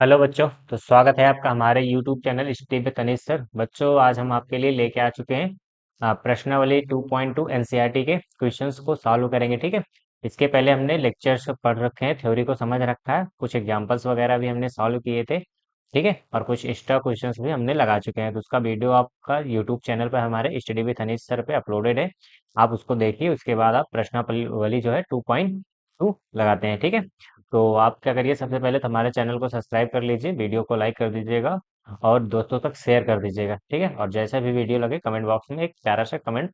Hello बच्चों। तो स्वागत है आपका हमारे YouTube channel study with Tanishk sir. बच्चों, आज हम आपके लिए लेके आ चुके हैं प्रश्नावली 2.2 एनसीईआरटी के क्वेश्चंस को सॉल्व करेंगे। ठीक है। इसके पहले हमने लेक्चर्स पढ़ रखे हैं, थ्योरी को समझ रखा है, कुछ एग्जांपल्स वगैरह भी हमने सॉल्व किए थे। ठीक है। और कुछ एक्स्ट्रा क्वेश्चंस भी हमने लगा चुके हैं, तो उसका वीडियो आपका यूट्यूब चैनल पर हमारे स्टडी विद तनिष्क सर पे अपलोडेड है। आप उसको देखिए, उसके बाद आप प्रश्नावली जो है 2.2 लगाते हैं। ठीक है। तो आप क्या करिए, सबसे पहले तो हमारे चैनल को सब्सक्राइब कर लीजिए, वीडियो को लाइक कर दीजिएगा और दोस्तों तक शेयर कर दीजिएगा। ठीक है। और जैसा भी वीडियो लगे कमेंट बॉक्स में एक प्यारा सा कमेंट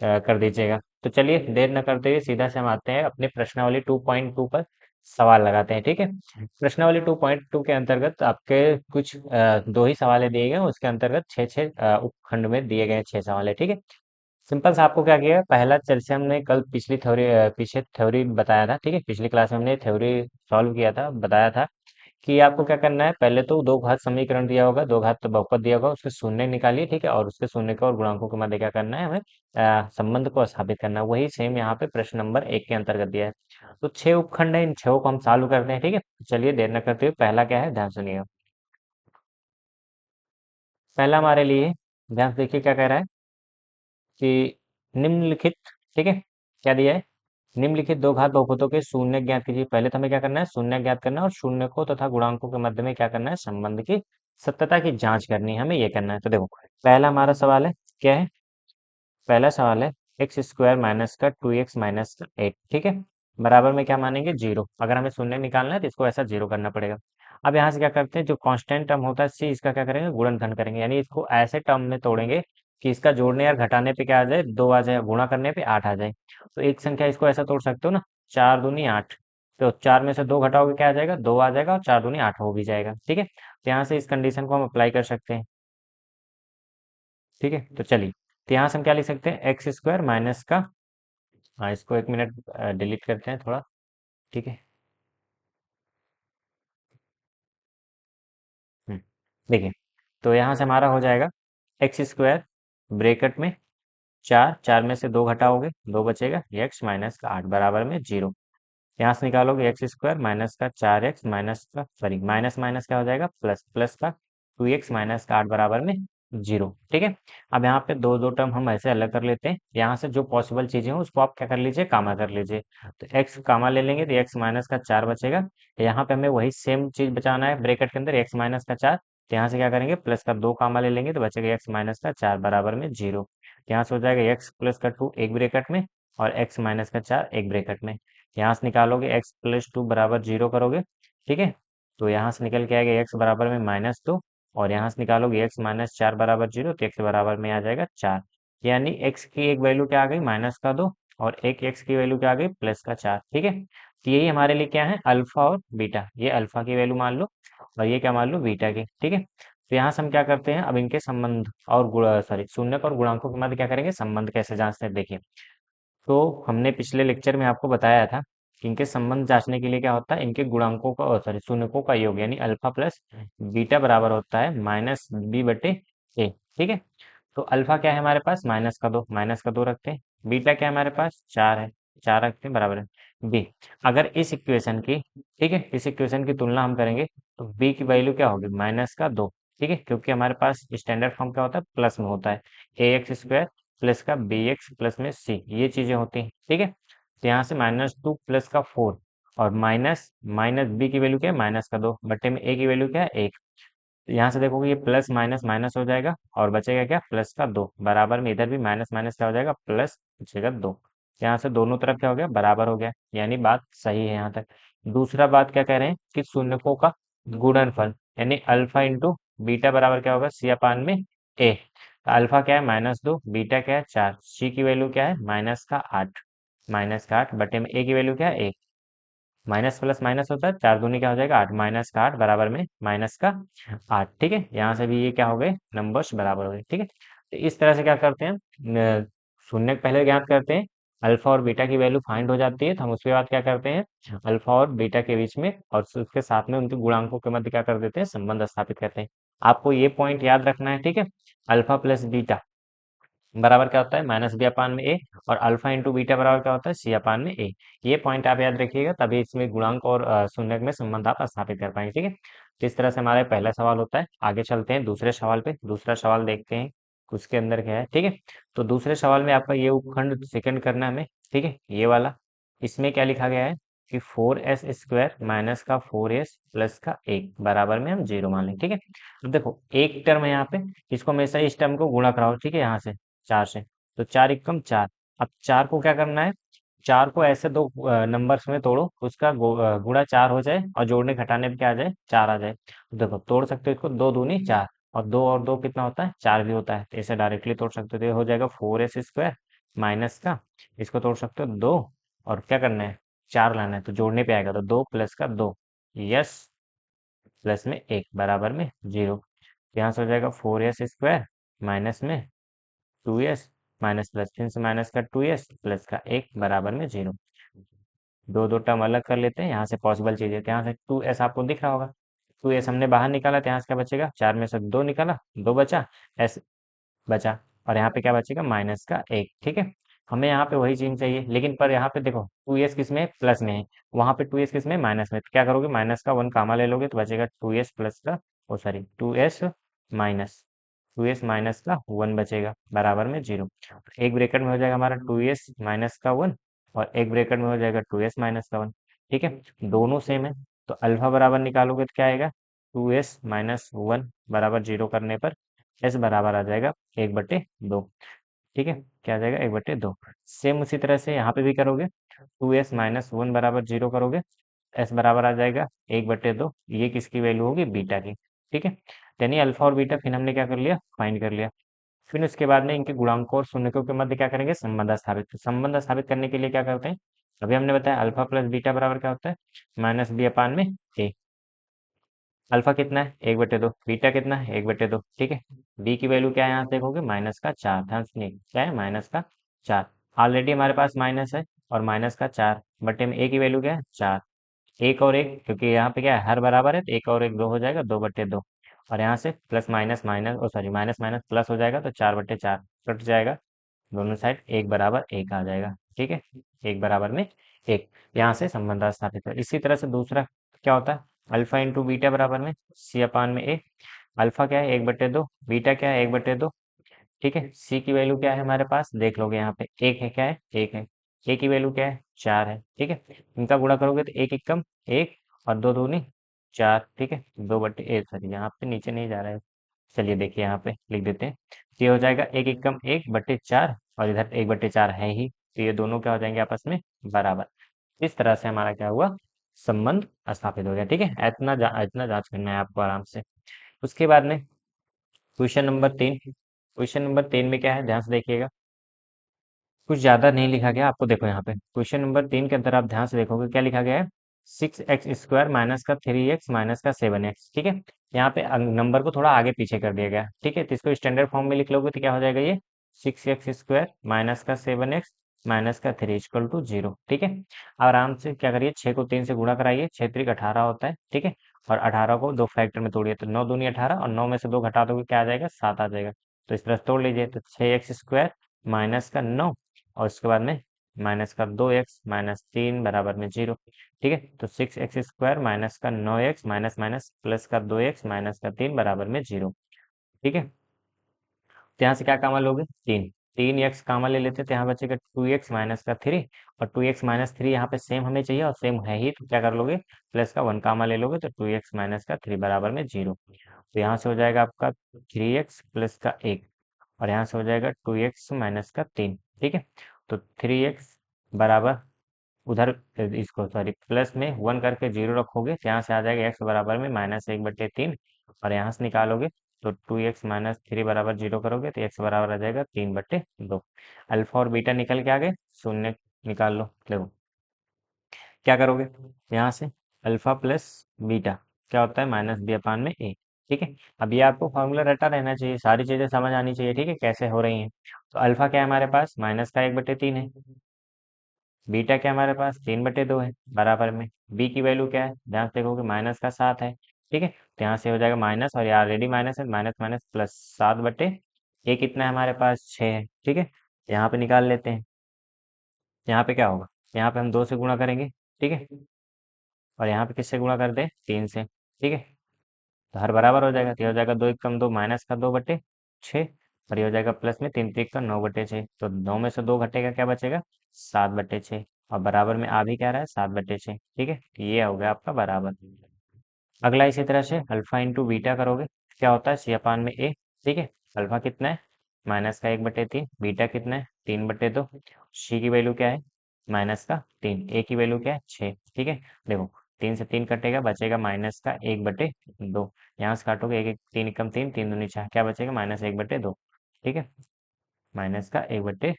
कर दीजिएगा। तो चलिए देर न करते हुए सीधा से हम आते हैं अपने प्रश्नावली 2.2 पर सवाल लगाते हैं। ठीक है। प्रश्नावली 2.2 के अंतर्गत आपके कुछ दो ही सवाल दिए गए हैं, उसके अंतर्गत छः छः उपखंड में दिए गए हैं छः सवाल है। ठीक है। सिंपल सा आपको क्या किया, पहला जैसे हमने कल पिछली थ्योरी पीछे थ्योरी बताया था। ठीक है। पिछली क्लास में हमने थ्योरी सॉल्व किया था, बताया था कि आपको क्या करना है। पहले तो दो घात समीकरण दिया होगा, दो घात तो बहुपद दिया होगा, उसके शून्य निकालिए। ठीक है। और उसके शून्य के और गुणांकों के मध्य क्या करना है, हमें संबंध को स्थापित करना है। वही सेम यहाँ पे प्रश्न नंबर 1 के अंतर्गत दिया है। तो छह उपखंड है, इन छह को हम सॉल्व करते हैं। ठीक है। चलिए देर न करते हुए पहला क्या है, ध्यान सुनिएगा। पहला हमारे लिए ध्यान से देखिए क्या कह रहा है कि निम्नलिखित, ठीक है, क्या दिया है, निम्नलिखित दो घात बहुपदों के शून्य ज्ञात कीजिए। पहले तो हमें क्या करना है, शून्य ज्ञात करना है और शून्य को तथा गुणांकों के मध्य में क्या करना है, संबंध की सत्यता की जांच करनी है, हमें ये करना है। तो देखो पहला हमारा सवाल है, क्या है, पहला सवाल है एक्स स्क्वायर माइनस का 2x माइनस का 8। ठीक है। बराबर में क्या मानेंगे, जीरो। अगर हमें शून्य निकालना है तो इसको ऐसा जीरो करना पड़ेगा। अब यहाँ से क्या करते हैं, जो कांस्टेंट टर्म होता है सी, इसका क्या करेंगे, गुणनखंड करेंगे। यानी इसको ऐसे टर्म में तोड़ेंगे कि इसका जोड़ने या घटाने पे क्या आ जाए, दो आ जाए, गुणा करने पे आठ आ जाए। तो एक संख्या इसको ऐसा तोड़ सकते हो ना, चार दूनी आठ। तो चार में से दो घटाओगे क्या आ जाएगा, दो आ जाएगा, और चार दूनी आठ हो भी जाएगा। ठीक है। तो यहाँ से इस कंडीशन को हम अप्लाई कर सकते हैं। ठीक है। तो चलिए, तो यहाँ से हम क्या लिख सकते हैं, एक्स स्क्वायर माइनस का, हाँ इसको एक मिनट डिलीट करते हैं थोड़ा। ठीक है। हम्म, देखिए, तो यहाँ से हमारा हो जाएगा एक्स स्क्वायर ब्रेकेट में चार, चार में से दो घटाओगे दो बचेगा, एक्स माइनस का आठ बराबर में जीरो। यहाँ से निकालोगे एक्स स्क्वायर माइनस का चार एक्स माइनस का, सॉरी माइनस माइनस क्या हो जाएगा, प्लस, प्लस का टू एक्स माइनस का आठ बराबर में जीरो। ठीक है। अब यहाँ पे दो दो टर्म हम ऐसे अलग कर लेते हैं, यहाँ से जो पॉसिबल चीजें हो उसको आप क्या कर लीजिए, कामा कर लीजिए। तो एक्स कामा ले लेंगे तो एक्स माइनस का चार बचेगा। यहाँ पे हमें वही सेम चीज बचाना है, ब्रेकेट के अंदर एक्स माइनस का चार। तो यहाँ से क्या करेंगे, प्लस का दो कामा ले लेंगे तो बचेगा एक्स माइनस का चार बराबर में जीरो। यहाँ से हो जाएगा एक्स प्लस का टू एक ब्रेकेट में, और एक्स माइनस का चार एक ब्रेकेट में। यहाँ से निकालोगे एक्स प्लस टू बराबर जीरो करोगे। ठीक है। तो यहाँ से निकल के आएगा एक्स बराबर में माइनस दो, और यहाँ से निकालोगे एक्स माइनस चार बराबर जीरो, तो एक्स बराबर में आ जाएगा चार। यानी एक्स की एक वैल्यू क्या आ गई, माइनस का दो, और एक एक्स की वैल्यू क्या आ गई, प्लस का चार। ठीक है। तो यही हमारे लिए क्या है, अल्फा और बीटा। ये अल्फा की वैल्यू मान लो, और ये क्या मान लो, बीटा की। ठीक है। तो यहाँ से हम क्या करते हैं, अब इनके संबंध और गुण, सॉरी शून्य और गुणांकों के मध्य क्या करेंगे, संबंध कैसे जांचते हैं देखिए। तो हमने पिछले लेक्चर में आपको बताया था कि इनके संबंध जांचने के लिए क्या होता है, इनके गुणांकों का, सॉरी शून्यकों का योग, यानी अल्फा प्लस बीटा बराबर होता है माइनस बी बटे ए। ठीक है। तो अल्फा क्या है हमारे पास, माइनस का दो, माइनस का दो रखते हैं। बीटा क्या है हमारे पास, चार है, चार रखते हैं बराबर है बी। अगर इस इक्वेशन की, ठीक है, इस इक्वेशन की तुलना हम करेंगे तो बी की वैल्यू क्या होगी, माइनस का दो। ठीक है। क्योंकि हमारे पास स्टैंडर्ड फॉर्म क्या होता है, प्लस में होता है, ए एक्स स्क्वायर प्लस का बी एक्स प्लस में सी, ये चीजें होती हैं। ठीक है। तो यहाँ से माइनस टू प्लस का फोर, और माइनस माइनस बी की वैल्यू क्या है, माइनस का दो, बटे में ए की वैल्यू क्या है, एक। तो यहाँ से देखोगे ये प्लस माइनस माइनस हो जाएगा, और बचेगा क्या, प्लस का दो बराबर में, इधर भी माइनस माइनस क्या हो जाएगा, प्लस, बचेगा दो। यहाँ से दोनों तरफ क्या हो गया, बराबर हो गया, यानी बात सही है यहाँ तक। दूसरा बात क्या कह रहे हैं कि शून्यकों का गुणनफल, यानी अल्फा इंटू बीटा बराबर क्या होगा, सी अपान में ए। अल्फा क्या है, माइनस दो, बीटा क्या है, चार, सी की वैल्यू क्या है, माइनस का आठ, माइनस का आठ, बटे में ए की वैल्यू क्या है, एक। माइनस प्लस माइनस होता है, चार दूनी क्या हो जाएगा, आठ, माइनस का आठ बराबर में माइनस का आठ। ठीक है। यहाँ से भी ये क्या हो गए, नंबर्स बराबर हो गए। ठीक है। तो इस तरह से क्या करते हैं, शून्य पहले ज्ञात करते हैं, अल्फा और बीटा की वैल्यू फाइंड हो जाती है, तो हम उसके बाद क्या करते हैं, अल्फा और बीटा के बीच में और उसके साथ में उनके गुणांकों के मध्य क्या कर देते हैं, संबंध स्थापित करते हैं। आपको ये पॉइंट याद रखना है। ठीक है। अल्फा प्लस बीटा, बराबर क्या होता है माइनस बी अपान में ए, और अल्फा इंटू बीटा बराबर क्या होता है सी अपान में ए। ये पॉइंट आप याद रखिएगा, तभी इसमें गुणांक और शून्यक में संबंध आप स्थापित कर पाएंगे। ठीक है, तो इस तरह से हमारा पहला सवाल होता है। आगे चलते हैं दूसरे सवाल पे। दूसरा सवाल देखते हैं उसके अंदर क्या है। ठीक है, तो दूसरे सवाल में आपका ये उपखंड सेकंड करना है हमें। ठीक है, ये वाला, इसमें क्या लिखा गया है कि 4s² माइनस का 4s प्लस का 1 बराबर में हम 0 मान लें। ठीक है, अब देखो एक टर्म है यहाँ पे, इसको हमेशा इस टर्म को गुणा कराओ। ठीक है, यहाँ से 4 से, तो 4 एकम 4। अब 4 को क्या करना है, 4 को ऐसे दो नंबर्स में तोड़ो, उसका गुणा 4 हो जाए और जोड़ने घटाने पे क्या आ जाए 4 आ जाए। तो देखो तोड़ सकते हो इसको, 2 दूनी 4, और 2 कितना होता है 4 भी होता है, तो इसे डायरेक्टली तोड़ सकते हो। तो ये हो जाएगा 4s² माइनस का, इसको तोड़ सकते हो 2, और क्या करना है 4 लाना है, तो जोड़ने पे आएगा तो 2 प्लस का 2, यस, प्लस में 1 बराबर में 0। यहाँ से हो जाएगा 4s² माइनस में 2s माइनस प्लस, फिर से माइनस का 2s प्लस का 1 बराबर में 0। दो दो टर्म अलग कर लेते हैं, यहाँ से पॉसिबल चीज़ें, तो यहाँ से 2s आपको दिख रहा होगा, 2s हमने बाहर निकाला, तो यहाँ से क्या बचेगा 4 में से 2 निकाला, 2 बचा, s बचा, और यहाँ पे क्या बचेगा माइनस का 1। ठीक है, हमें यहाँ पे वही चीज चाहिए, लेकिन पर यहाँ पे देखो 2s किस में प्लस में है, वहाँ पे 2s किस में माइनस में, तो क्या करोगे माइनस का 1 कामा ले लोगे, तो बचेगा 2s प्लस का, ओ sorry 2s minus, 2s minus का 1 बचेगा बराबर में 0। एक ब्रैकेट में हो जाएगा हमारा 2s माइनस का 1, और एक ब्रैकेट में हो जाएगा 2s माइनस का 1। ठीक है, दोनों सेम है, तो अल्फा बराबर निकालोगे तो क्या आएगा 2s माइनस 1 बराबर 0 करने पर s बराबर आ जाएगा 1/2। ठीक है, क्या आ जाएगा 1/2। सेम उसी तरह से यहाँ पे भी करोगे, 2s माइनस 1 बराबर 0 करोगे, s बराबर आ जाएगा 1/2। ये किसकी वैल्यू होगी बीटा की। ठीक है, यानी अल्फा और बीटा फिर हमने क्या कर लिया फाइंड कर लिया। फिर उसके बाद में इनके गुणांकों और शून्यकों के मध्य क्या करेंगे संबंध स्थापित। तो संबंध स्थापित करने के लिए क्या करते हैं, अभी हमने बताया अल्फा प्लस बीटा बराबर क्या होता है माइनस बी अपान में ए। अल्फा कितना है 1/2, बीटा कितना है 1/2। ठीक है, बी की वैल्यू क्या है यहाँ से देखोगे माइनस का 4, ध्यान सुनिए क्या है माइनस का 4। ऑलरेडी हमारे पास माइनस है, और माइनस का 4 बटे में ए की वैल्यू क्या है 4। एक और एक, क्योंकि यहाँ पे क्या है हर बराबर है, तो एक और एक 2 हो जाएगा 2/2, और यहाँ से प्लस माइनस माइनस, ओ सॉरी माइनस माइनस प्लस हो जाएगा, तो 4/4 कट जाएगा, दोनों साइड एक बराबर एक आ जाएगा। ठीक है, एक बराबर में एक, यहाँ से संबंध स्थापित है। इसी तरह से दूसरा क्या होता है अल्फा इंटू बीटा बराबर में सी अपान में ए। अल्फा क्या है 1/2, बीटा क्या है 1/2। ठीक है, सी की वैल्यू क्या है हमारे पास देख लोगे यहाँ पे एक है, क्या है एक है, ए की वैल्यू क्या है 4 है। ठीक है, इनका गुणा करोगे तो एक एकम एक, और दो दूनी 4। ठीक है, 2/1, सॉरी यहाँ पे नीचे नहीं जा रहा है, चलिए देखिए यहाँ पे लिख देते हैं, तो ये हो जाएगा एक एकम 1/4, और इधर 1/4 है ही, तो ये दोनों क्या हो जाएंगे आपस में बराबर। इस तरह से हमारा क्या हुआ संबंध स्थापित हो गया। ठीक है, इतना जांच करना है आपको आराम से। उसके बाद में क्वेश्चन नंबर 3। क्वेश्चन नंबर 3 में क्या है ध्यान से देखिएगा, कुछ ज्यादा नहीं लिखा गया आपको, देखो यहाँ पे क्वेश्चन नंबर 3 के अंदर आप ध्यान से देखोगे क्या लिखा गया है 6x² माइनस का 3x माइनस का 7x। ठीक है, यहाँ पे नंबर को थोड़ा आगे पीछे कर दिया गया। ठीक है, तो इसको स्टैंडर्ड फॉर्म में लिख लोगे तो क्या हो जाएगा ये 6x² माइनस का 7x माइनस का 3 इक्वल टू 0। ठीक है, अब आराम से क्या करिए 6 को 3 से गुणा कराइए, 6×3 18 होता है। ठीक है, और 18 को दो फैक्टर में तोड़िए, तो 9 दूनी 18, और 9 में से 2 घटा दोगे क्या आ जाएगा 7 आ जाएगा। तो इस तरह से तोड़ लीजिए, तो 6x² माइनस का 9, और उसके बाद में माइनस का 2x माइनस 3 बराबर में 0। ठीक है, तो 6x² माइनस का 9x माइनस माइनस प्लस का 2x माइनस का 3 बराबर में 0। ठीक है, तो यहाँ से क्या कामा लोगे 3, 3x कामा ले लेते, तो यहाँ बचेगा 2x माइनस का 3, और 2x माइनस 3 यहाँ पे सेम हमें चाहिए, और सेम है ही, तो क्या कर लोगे प्लस का 1 कामा ले लोगे, तो 2x माइनस का 3 बराबर में 0। तो यहाँ से हो जाएगा आपका 3x प्लस का 1, और यहाँ से हो जाएगा 2x माइनस का 3। ठीक है, तो 3x बराबर उधर इसको सॉरी प्लस में 1 करके 0 रखोगे, तो यहाँ से आ जाएगा x बराबर में -1/3, और यहाँ से निकालोगे तो 2x माइनस 3 बराबर 0 करोगे, तो x बराबर आ जाएगा 3/2। अल्फा और बीटा निकल के आ गए, शून्य निकाल लो। देखो क्या करोगे यहाँ से अल्फा प्लस बीटा क्या होता है माइनस बी अपान में ए। ठीक है, अब ये आपको फॉर्मूला रटा रहना चाहिए, सारी चीजें समझ आनी चाहिए। ठीक है, कैसे हो रही हैं, तो अल्फा क्या है हमारे पास माइनस का 1/3 है, बीटा क्या हमारे पास 3/2 है बराबर में, बी की वैल्यू क्या है ध्यान से देखोगे माइनस का 7 है। ठीक है, तो यहाँ से हो जाएगा माइनस, और ये ऑलरेडी माइनस है, माइनस माइनस प्लस 7/2, ए कितना है हमारे पास, 6 है, ठीक है। यहाँ पे निकाल लेते हैं। यहाँ पे क्या होगा, यहाँ पे हम 2 से गुणा करेंगे, ठीक है। और यहाँ पे किससे गुणा कर दें, 3 से, ठीक है। तो हर बराबर हो जाएगा, तो ये हो जाएगा 2 एक कम 2 माइनस का 2/6, और ये हो जाएगा प्लस में 3 3 का 9/6। तो 9 में से 2 घटेगा, क्या बचेगा, 7/6। और बराबर में आ भी क्या रहा है, 7/6, ठीक है। तो ये हो गया आपका बराबर। अगला इसी तरह से अल्फा इंटू बीटा करोगे, क्या होता है, सी अपान में ए, ठीक है। अल्फा कितना है, माइनस का 1/3, बीटा कितना है, 3/2, सी की वैल्यू क्या है, -3, ए की वैल्यू क्या है, 6, ठीक है। देखो 3 से 3 कटेगा, बचेगा -1/2। यहाँ से काटोगे, एक एक 3 एकम 3, 3 दूनी 4, क्या बचेगा, -1/2, ठीक है। माइनस का 1/2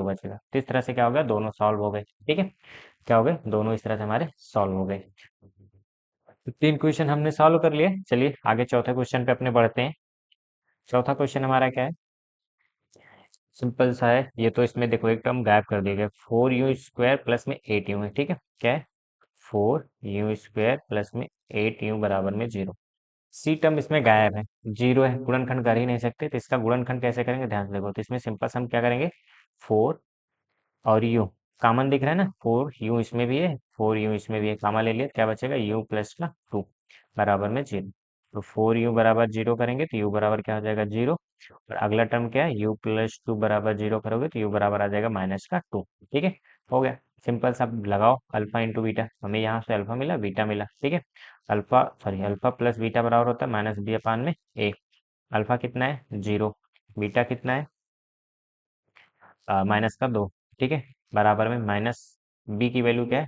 बचेगा। तो इस तरह से क्या हो गया, दोनों सॉल्व हो गए, ठीक है। क्या हो गए, दोनों इस तरह से हमारे सॉल्व हो गए। तो 3 क्वेश्चन हमने सॉल्व कर लिए। चलिए आगे चौथे क्वेश्चन पे अपने बढ़ते हैं। चौथा क्वेश्चन हमारा क्या है, सिंपल सा है। ये तो इसमें देखो एक टर्म गायब कर दिया गया, 4u² प्लस में 8u है, ठीक है। क्या है, 4u² प्लस में 8u बराबर में 0। सी टर्म इसमें गायब है, 0 है, गुणनखंड कर ही नहीं सकते, तो इसका गुणनखंड कैसे करेंगे, ध्यान से देखो। तो इसमें सिंपल से हम क्या करेंगे, 4 और u कॉमन दिख रहा है ना, 4u इसमें भी है, 4u इसमें भी है, कॉमन ले लिया, क्या बचेगा, u प्लस का 2 बराबर में 0। तो 4u बराबर 0 करेंगे तो u बराबर क्या हो जाएगा, 0। और अगला टर्म क्या है, u प्लस 2 बराबर 0 करोगे तो u बराबर आ जाएगा -2, ठीक है। हो गया सिंपल सा। अब लगाओ अल्फा इंटू बीटा, हमें यहाँ से अल्फा मिला, बीटा मिला, ठीक है। अल्फा प्लस बीटा बराबर होता है -b/a। अल्फा कितना है, 0, बीटा कितना है, -2, ठीक है। बराबर में माइनस बी की वैल्यू क्या है,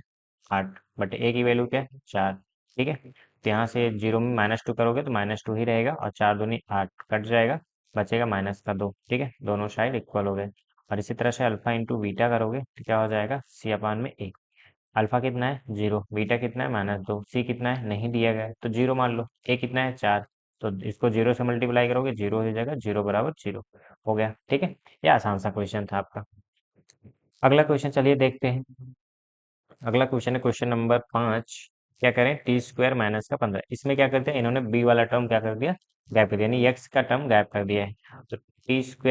8/a की वैल्यू क्या है, 4, ठीक है। तो यहाँ से 0 में -2 करोगे तो -2 ही रहेगा, और 4 दूनी 8 कट जाएगा, बचेगा -2, ठीक है। दोनों साइड इक्वल हो गए। और इसी तरह से अल्फा इंटू बीटा करोगे तो क्या हो जाएगा, सी अपान में ए। अल्फा कितना है, 0, बीटा कितना है, -2, सी कितना है, नहीं दिया गया है तो 0 मान लो, ए कितना है, 4। तो इसको 0 से मल्टीप्लाई करोगे, 0 हो जाएगा, 0 बराबर 0 हो गया, ठीक है। ये आसान सा क्वेश्चन था आपका। अगला क्वेश्चन चलिए देखते हैं। अगला क्वेश्चन है क्वेश्चन नंबर 5। क्या करें, t² - 15, इसमें क्या करते हैं, इन्होंने b वाला टर्म क्या कर दिया, गायब कर दिया, यानी x का टर्म गायब कर दिया है। तो t² -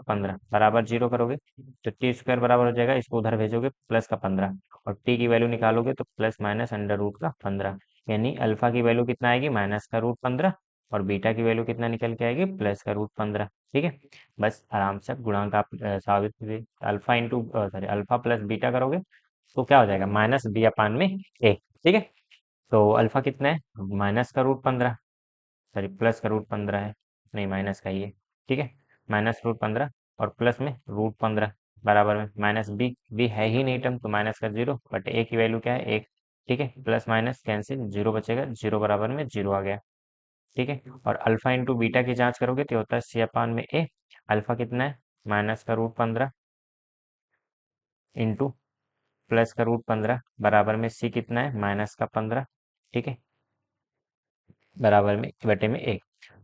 15 बराबर 0 करोगे तो t² बराबर हो जाएगा, इसको उधर भेजोगे प्लस का 15, और t की वैल्यू निकालोगे तो प्लस माइनस अंडर रूट का 15, यानी अल्फा की वैल्यू कितना आएगी, -√15, और बीटा की वैल्यू कितना निकल के आएगी, +√15, ठीक है। बस आराम से गुणांक आप साबित, alpha into sorry alpha plus beta करोगे तो क्या हो जाएगा, -b/a, ठीक है। तो अल्फा कितना है, -√15, सॉरी +√15 है, नहीं माइनस का ही है, ठीक है। -√15 और प्लस में √15 बराबर में -b है ही नहीं टर्म, तो माइनस का 0 बट a की वैल्यू क्या है, 1, ठीक है। प्लस माइनस कैंसिल, 0 बचेगा, 0 बराबर में 0 आ गया, ठीक है। और अल्फा इंटू बीटा की जांच करोगे तो होता है c/a। अल्फा कितना है, -√15 इंटू +√15 बराबर में सी कितना है, -15, ठीक है, बराबर में बटे में 1।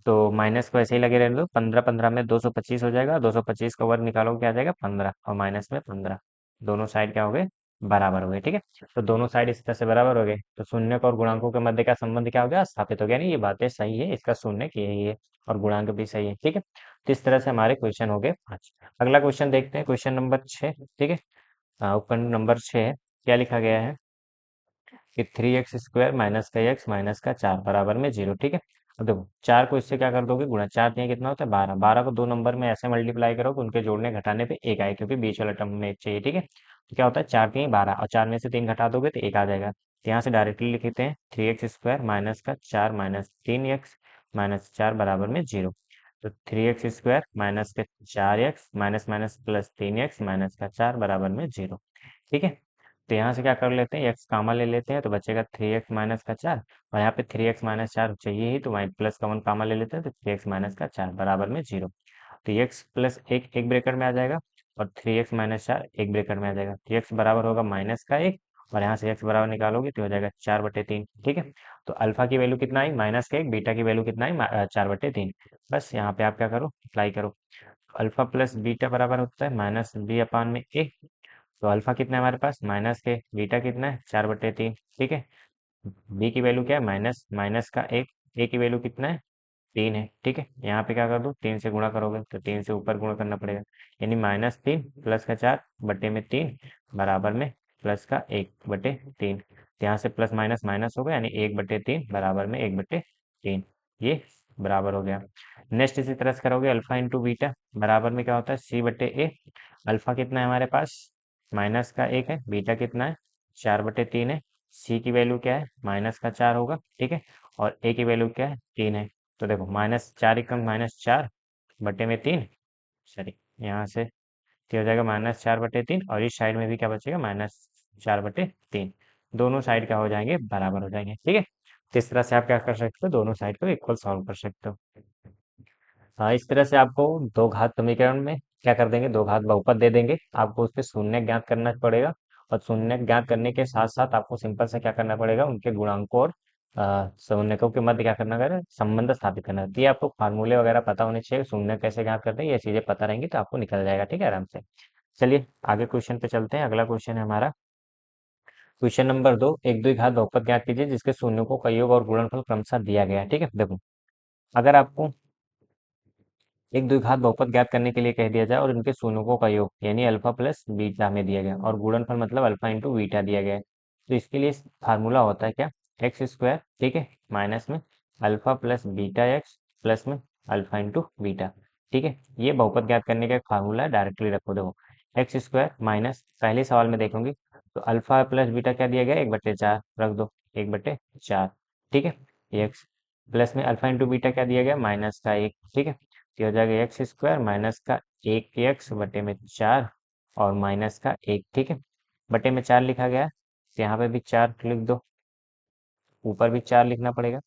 तो माइनस को ऐसे ही लगे रहने दो, 15 15 में 225 हो जाएगा, 225 का वर्ग निकालोगे क्या आ जाएगा, 15, और माइनस में 15, दोनों साइड क्या हो गए, बराबर हो गए, ठीक है। तो दोनों साइड इस तरह से बराबर हो गए, तो शून्य और गुणांकों के मध्य का संबंध क्या हो गया, स्थापित हो गया, नहीं ये बातें सही है, इसका शून्य यही है, और गुणांक भी सही है, ठीक है। तो इस तरह से हमारे क्वेश्चन हो गए 5। अगला क्वेश्चन देखते हैं, क्वेश्चन नंबर 6, ठीक है। उपखंड नंबर 6 है, क्या लिखा गया है कि 3x² माइनस का x माइनस का 4 बराबर में 0, ठीक है। अब देखो 4 को इससे क्या कर दोगे, गुणा, 4 तीन कितना होता है, 12, 12 को 2 नंबर में ऐसे मल्टीप्लाई करो कि उनके जोड़ने घटाने पे 1 आए, क्योंकि बीच वाला टर्म में 1 चाहिए, ठीक है। तो क्या होता है, 4 तीन 12, और 4 में से 3 घटा दोगे तो 1 आ जाएगा। तो यहाँ से डायरेक्टली लिख लेते हैं, 3x² माइनस का 4 माइनस 3x माइनस 4 बराबर में 0। तो 3x² माइनस का 4x minus minus plus 3x minus का 4 बराबर में 0, ठीक है। तो यहाँ से क्या कर लेते हैं, x कामा ले लेते हैं, तो बचेगा 3x माइनस का 4, और यहाँ पे 3x माइनस 4 चाहिए ही, तो वहीं प्लस का 1 कामा ले लेते हैं, तो 3x माइनस का 4 बराबर में 0। तो x प्लस एक ब्रैकेट में आ जाएगा, और 3x माइनस 4 एक ब्रैकेट में आ जाएगा, तो x बराबर होगा -1, और यहाँ से x बराबर निकालोगे तो हो जाएगा 4/3, ठीक है। तो अल्फा की वैल्यू कितना आई, -1, बीटा की वैल्यू कितना आई, 4/3। बस यहाँ पे आप क्या करो, अप्लाई करो। अल्फा प्लस बीटा बराबर होता है -b/a। तो अल्फा कितना है हमारे पास, -k, बीटा कितना है, 4/3, ठीक है। बी की वैल्यू क्या है, माइनस माइनस का 1, ए की वैल्यू कितना है, 3 है, ठीक है। यहाँ पे क्या कर दो, 3 से गुणा करोगे तो 3 से ऊपर गुणा करना पड़ेगा, यानी -3 प्लस का 4 बटे में 3 बराबर में प्लस का 1/3। यहाँ से प्लस माइनस माइनस होगा, यानी 1/3 बराबर में 1/3, ये बराबर हो गया। नेक्स्ट इसी तरह से करोगे, अल्फा इंटू बीटा बराबर में क्या होता है, C/A। अल्फा कितना है हमारे पास, -1 है, बीटा कितना है, 4/3 है। सी की वैल्यू क्या है, -4 होगा, ठीक है। और ए की वैल्यू क्या है, 3 है। तो देखो -4 एकम -4 बटे में 3, सॉरी, यहाँ से क्या हो जाएगा, -4/3, और इस साइड में भी क्या बचेगा, -4/3। दोनों साइड क्या हो जाएंगे, बराबर हो जाएंगे, ठीक है। तो इस तरह से आप क्या कर सकते हो, दोनों साइड को इक्वल सॉल्व कर सकते हो। हाँ, इस तरह से आपको दो घात समीकरण में क्या कर देंगे, दो घात बहुपद दे देंगे, आपको उसके शून्य ज्ञात करना पड़ेगा। और शून्य ज्ञात करने के साथ साथ आपको सिंपल से क्या करना पड़ेगा, उनके गुणांकों और शून्यकों के मध्य क्या करना है, संबंध स्थापित करना है। तो ये आपको फार्मूले वगैरह पता होने चाहिए, शून्य कैसे ज्ञात करते हैं, ये चीजें पता रहेंगी तो आपको निकल जाएगा, ठीक है, आराम से। चलिए आगे क्वेश्चन पे चलते हैं। अगला क्वेश्चन है हमारा क्वेश्चन नंबर 2, एक द्विघात बहुपद ज्ञात कीजिए जिसके शून्यकों का योग और गुणनफल क्रमशः दिया गया है, ठीक है। देखो, अगर आपको एक द्विघात बहुपद ज्ञात करने के लिए कह दिया जाए और इनके शून्यकों का योग यानी अल्फा प्लस बीटा में दिया गया और गुणनफल मतलब अल्फा इंटू बीटा दिया गया है, तो इसके लिए फार्मूला होता है क्या, x², ठीक है, माइनस में alpha plus beta x plus में अल्फा इंटू बीटा, ठीक है। ये बहुपद ज्ञात करने का एक फार्मूला है, डायरेक्टली रखो। देखो, x² माइनस, पहले सवाल में देखोगे तो अल्फा प्लस बीटा क्या दिया गया, 1/4 रख दो, 1/4, ठीक है। एक्स प्लस में अल्फा इंटू बीटा क्या दिया गया, -1, ठीक है। ये हो जाएगा x² माइनस का 1x बटे में 4 और माइनस का 1, ठीक है। बटे में 4 लिखा गया है, तो यहाँ पे भी 4 लिख दो, ऊपर भी 4 लिखना पड़ेगा,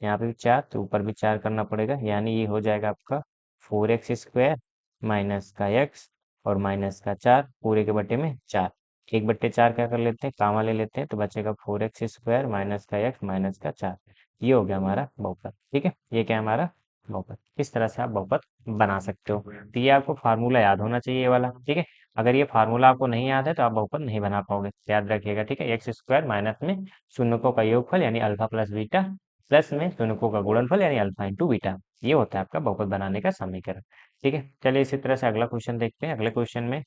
यहाँ पे भी 4 तो ऊपर भी 4 करना पड़ेगा, यानी ये हो जाएगा आपका 4x² माइनस का x और माइनस का 4 पूरे के बटे में 4। 1/4 क्या कर लेते हैं, कामा ले लेते हैं, तो बचेगा 4x² माइनस का x माइनस का 4। ये हो गया हमारा बहुपद, ठीक है। ये क्या है हमारा बहुपद। इस तरह से आप बहुपद बना सकते हो। तो ये आपको फार्मूला याद होना चाहिए, ये वाला, ठीक है। अगर ये फार्मूला आपको नहीं याद है तो आप बहुपद नहीं बना पाओगे, याद रखिएगा, ठीक है। x² माइनस में शून्यकों का योगफल यानी अल्फा प्लस बीटा प्लस में शून्यकों का गुणनफल यानी अल्फा इंटू बीटा, ये होता है आपका बहुपद बनाने का समीकरण, ठीक है। चलिए इसी तरह से अगला क्वेश्चन देखते हैं। अगले क्वेश्चन में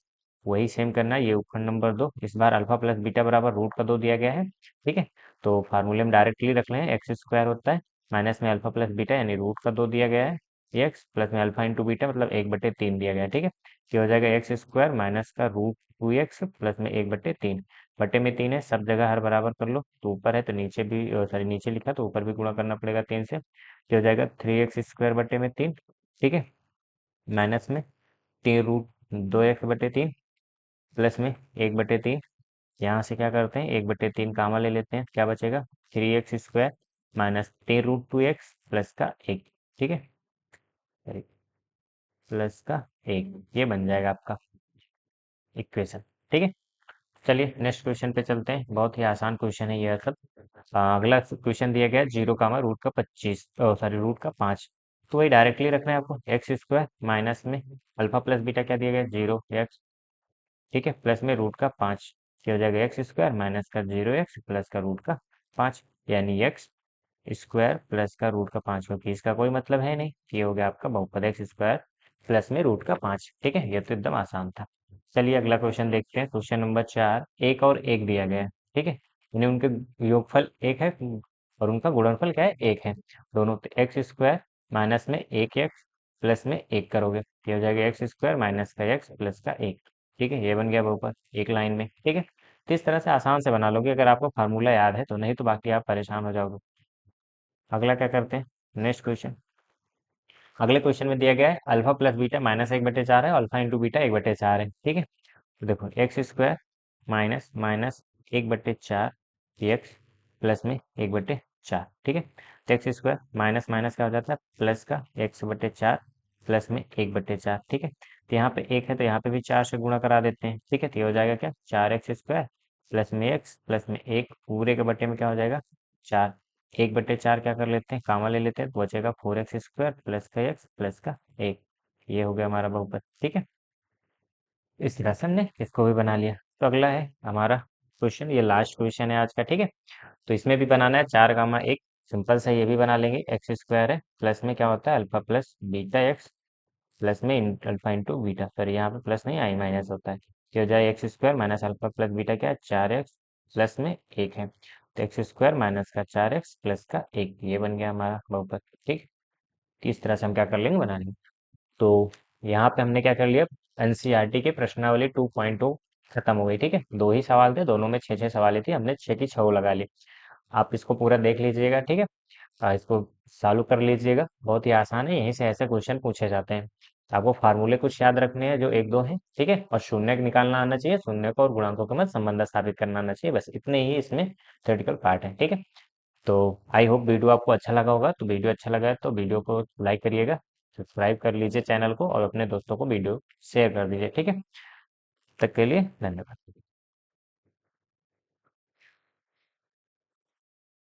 वही सेम करना है, ये उपखंड नंबर 2, इस बार अल्फा प्लस बीटा बराबर √2 दिया गया है, ठीक है। तो फार्मूले में डायरेक्टली रख लें, x² होता है माइनस में अल्फा प्लस बीटा यानी √2 दिया गया है, एक्स प्लस में अल्फा इंटू बीटा मतलब 1/3 दिया गया है, ठीक है। ये हो जाएगा x² माइनस का √2x प्लस में 1/3, बटे में 3 है, सब जगह हर बराबर कर लो, तो ऊपर है तो नीचे भी, सॉरी, नीचे लिखा तो ऊपर भी गुणा करना पड़ेगा 3 से। ये हो जाएगा 3x² बटे में 3, ठीक है, माइनस में 3√2x/3 प्लस में 1/3। यहाँ से क्या करते हैं, 1/3 कामा ले लेते हैं, क्या बचेगा, 3x² माइनस 3√2x प्लस का 1, ठीक है, प्लस का 1, ये बन जाएगा आपका इक्वेशन, ठीक है। चलिए नेक्स्ट क्वेश्चन पे चलते हैं, बहुत ही आसान क्वेश्चन है ये सब। अगला क्वेश्चन दिया गया है 0, √25, सॉरी √5, तो वही डायरेक्टली रखना है आपको, x² माइनस में अल्फा प्लस बीटा क्या दिया गया है, 0x, ठीक है, प्लस में √5, क्या हो जाएगा, x² माइनस का 0x प्लस का √5, यानी x² प्लस का √5, क्योंकि इसका कोई मतलब है नहीं, ये हो गया आपका बहुपद x² प्लस में √5, ठीक है। ये तो एकदम आसान था। चलिए अगला क्वेश्चन देखते हैं, क्वेश्चन नंबर 4, 1 और 1 दिया गया है, ठीक है, यानी उनके योगफल 1 है और उनका गुणनफल क्या है, 1 है, दोनों। तो x² माइनस में 1x प्लस में 1 करोगे, ये हो जाएगा x² माइनस का x प्लस का 1, ठीक है। ये बन गया बहुपद एक लाइन में, ठीक है। तो इस तरह से आसान से बना लोगे अगर आपको फार्मूला याद है तो, नहीं तो बाकी आप परेशान हो जाओगे। अगला क्या करते हैं, नेक्स्ट क्वेश्चन। अगले क्वेश्चन में दिया गया है अल्फा प्लस बीटा -1/4 है, अल्फा इंटू बीटा 1/4 है, ठीक है। तो देखो, x² minus minus 1/4 x plus में 1/4, ठीक है। तो x² माइनस माइनस क्या हो जाता है, प्लस का x/4 प्लस में 1/4, ठीक है। तो यहाँ पे 1 है तो यहाँ पे भी 4 से गुणा करा देते हैं, ठीक है। तो ये हो जाएगा क्या, 4x² प्लस में x प्लस में 1 पूरे के बटे में क्या हो जाएगा, 4। 1/4 क्या कर लेते हैं, कामा ले लेते हैं, तो बचेगा 4x² प्लस का x प्लस का 1, ये हो गया हमारा बहुपद, ठीक है। इस तरह से हमने इसको भी बना लिया। तो अगला है हमारा क्वेश्चन, ये लास्ट क्वेश्चन है आज का, ठीक है। तो इसमें भी बनाना है 4, 1 सिंपल सा ये भी बना लेंगे, एक्स स्क्वायर है, प्लस में क्या होता है alpha plus beta x, plus में अल्फा इंटू बीटा, सॉरी यहाँ पे प्लस नहीं आई माइनस होता है, क्या हो जाए x square minus alpha plus beta क्या है 4x प्लस में 1 है, तो एक्स स्क्वायर माइनस का 4x प्लस का 1, ये बन गया हमारा बहुपद। ठीक, इस तरह से हम क्या कर लेंगे, बना लेंगे। तो यहाँ पे हमने क्या कर लिया, एनसीईआरटी के प्रश्नावली 2.0 खत्म हो गई। ठीक है, दो ही सवाल थे, दोनों में 6-6 सवाल थी, हमने 6 की 6 लगा ली। आप इसको पूरा देख लीजिएगा। ठीक है, इसको चालू कर लीजिएगा, बहुत ही आसान है, यहीं से ऐसे क्वेश्चन पूछे जाते हैं। आपको फार्मूले कुछ याद रखने हैं जो एक दो हैं, ठीक है, और शून्य निकालना आना चाहिए, शून्य को और गुणांकों के मध्य संबंध स्थापित करना आना चाहिए, बस इतने ही इसमें थ्योरेटिकल पार्ट है। ठीक है, तो आई होप वीडियो आपको अच्छा लगा होगा, तो वीडियो अच्छा लगा है तो वीडियो को लाइक करिएगा, सब्सक्राइब कर लीजिए चैनल को, और अपने दोस्तों को वीडियो शेयर कर दीजिए। ठीक है, तब तक के लिए धन्यवाद।